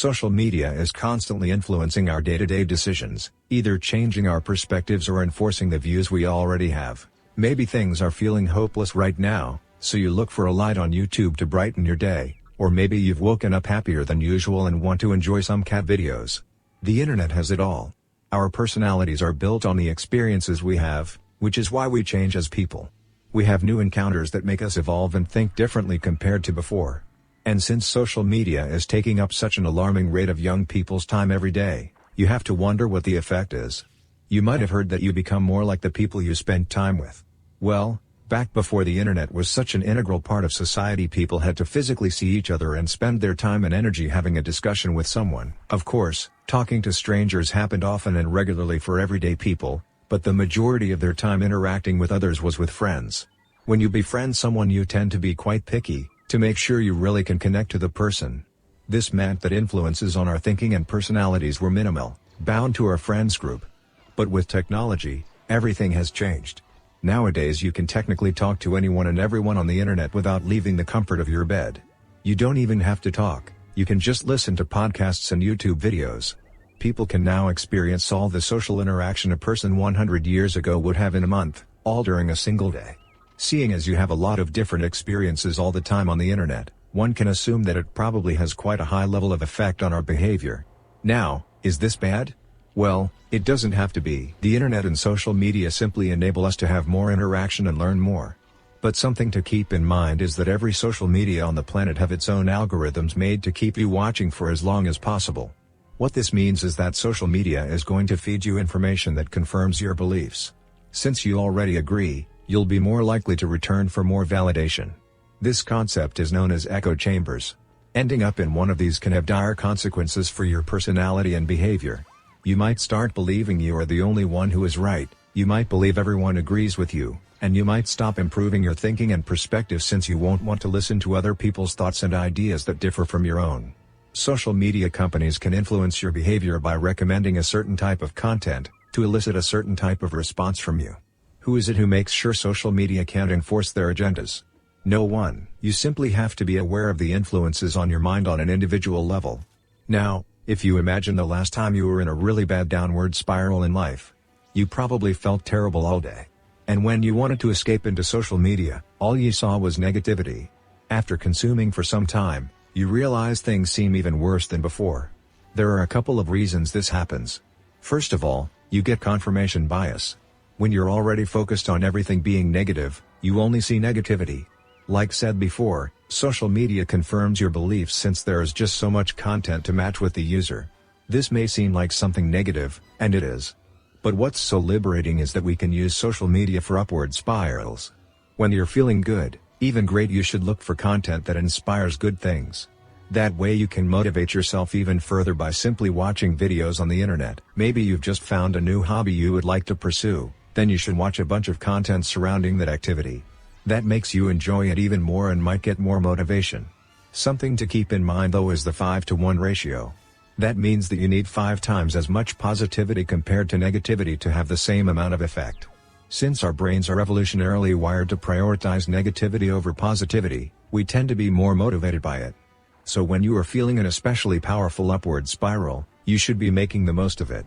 Social media is constantly influencing our day-to-day decisions, either changing our perspectives or enforcing the views we already have. Maybe things are feeling hopeless right now, so you look for a light on YouTube to brighten your day, or maybe you've woken up happier than usual and want to enjoy some cat videos. The internet has it all. Our personalities are built on the experiences we have, which is why we change as people. We have new encounters that make us evolve and think differently compared to before. And since social media is taking up such an alarming rate of young people's time every day, you have to wonder what the effect is. You might have heard that you become more like the people you spend time with. Well, back before the internet was such an integral part of society, people had to physically see each other and spend their time and energy having a discussion with someone. Of course, talking to strangers happened often and regularly for everyday people, but the majority of their time interacting with others was with friends. When you befriend someone, you tend to be quite picky, to make sure you really can connect to the person. This meant that influences on our thinking and personalities were minimal, bound to our friends group. But with technology, everything has changed. Nowadays you can technically talk to anyone and everyone on the internet without leaving the comfort of your bed. You don't even have to talk, you can just listen to podcasts and YouTube videos. People can now experience all the social interaction a person 100 years ago would have in a month, all during a single day. Seeing as you have a lot of different experiences all the time on the internet, one can assume that it probably has quite a high level of effect on our behavior. Now, is this bad? Well, it doesn't have to be. The internet and social media simply enable us to have more interaction and learn more. But something to keep in mind is that every social media on the planet have its own algorithms made to keep you watching for as long as possible. What this means is that social media is going to feed you information that confirms your beliefs. Since you already agree, you'll be more likely to return for more validation. This concept is known as echo chambers. Ending up in one of these can have dire consequences for your personality and behavior. You might start believing you are the only one who is right, you might believe everyone agrees with you, and you might stop improving your thinking and perspective since you won't want to listen to other people's thoughts and ideas that differ from your own. Social media companies can influence your behavior by recommending a certain type of content, to elicit a certain type of response from you. Who is it who makes sure social media can't enforce their agendas? No one. You simply have to be aware of the influences on your mind on an individual level. Now, if you imagine the last time you were in a really bad downward spiral in life, you probably felt terrible all day. And when you wanted to escape into social media, all you saw was negativity. After consuming for some time, you realize things seem even worse than before. There are a couple of reasons this happens. First of all, you get confirmation bias. When you're already focused on everything being negative, you only see negativity. Like said before, social media confirms your beliefs since there is just so much content to match with the user. This may seem like something negative, and it is. But what's so liberating is that we can use social media for upward spirals. When you're feeling good, even great, you should look for content that inspires good things. That way you can motivate yourself even further by simply watching videos on the internet. Maybe you've just found a new hobby you would like to pursue. Then you should watch a bunch of content surrounding that activity. That makes you enjoy it even more and might get more motivation. Something to keep in mind though is the 5-to-1 ratio. That means that you need 5 times as much positivity compared to negativity to have the same amount of effect. Since our brains are evolutionarily wired to prioritize negativity over positivity, we tend to be more motivated by it. So when you are feeling an especially powerful upward spiral, you should be making the most of it.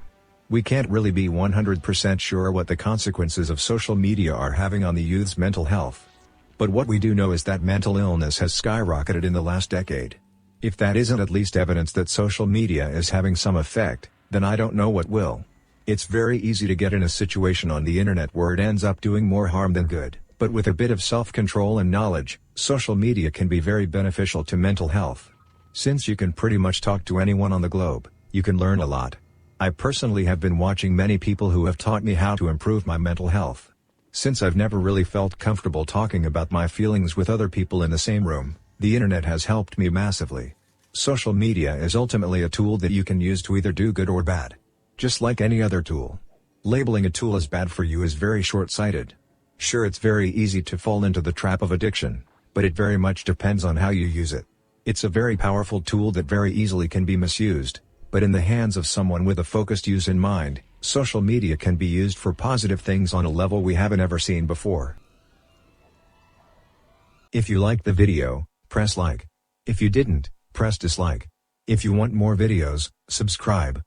We can't really be 100% sure what the consequences of social media are having on the youth's mental health. But what we do know is that mental illness has skyrocketed in the last decade. If that isn't at least evidence that social media is having some effect, then I don't know what will. It's very easy to get in a situation on the internet where it ends up doing more harm than good, but with a bit of self-control and knowledge, social media can be very beneficial to mental health. Since you can pretty much talk to anyone on the globe, you can learn a lot. I personally have been watching many people who have taught me how to improve my mental health. Since I've never really felt comfortable talking about my feelings with other people in the same room, the internet has helped me massively. Social media is ultimately a tool that you can use to either do good or bad. Just like any other tool. Labeling a tool as bad for you is very short-sighted. Sure, it's very easy to fall into the trap of addiction, but it very much depends on how you use it. It's a very powerful tool that very easily can be misused. But in the hands of someone with a focused use in mind, social media can be used for positive things on a level we haven't ever seen before. If you liked the video, press like. If you didn't, press dislike. If you want more videos, subscribe.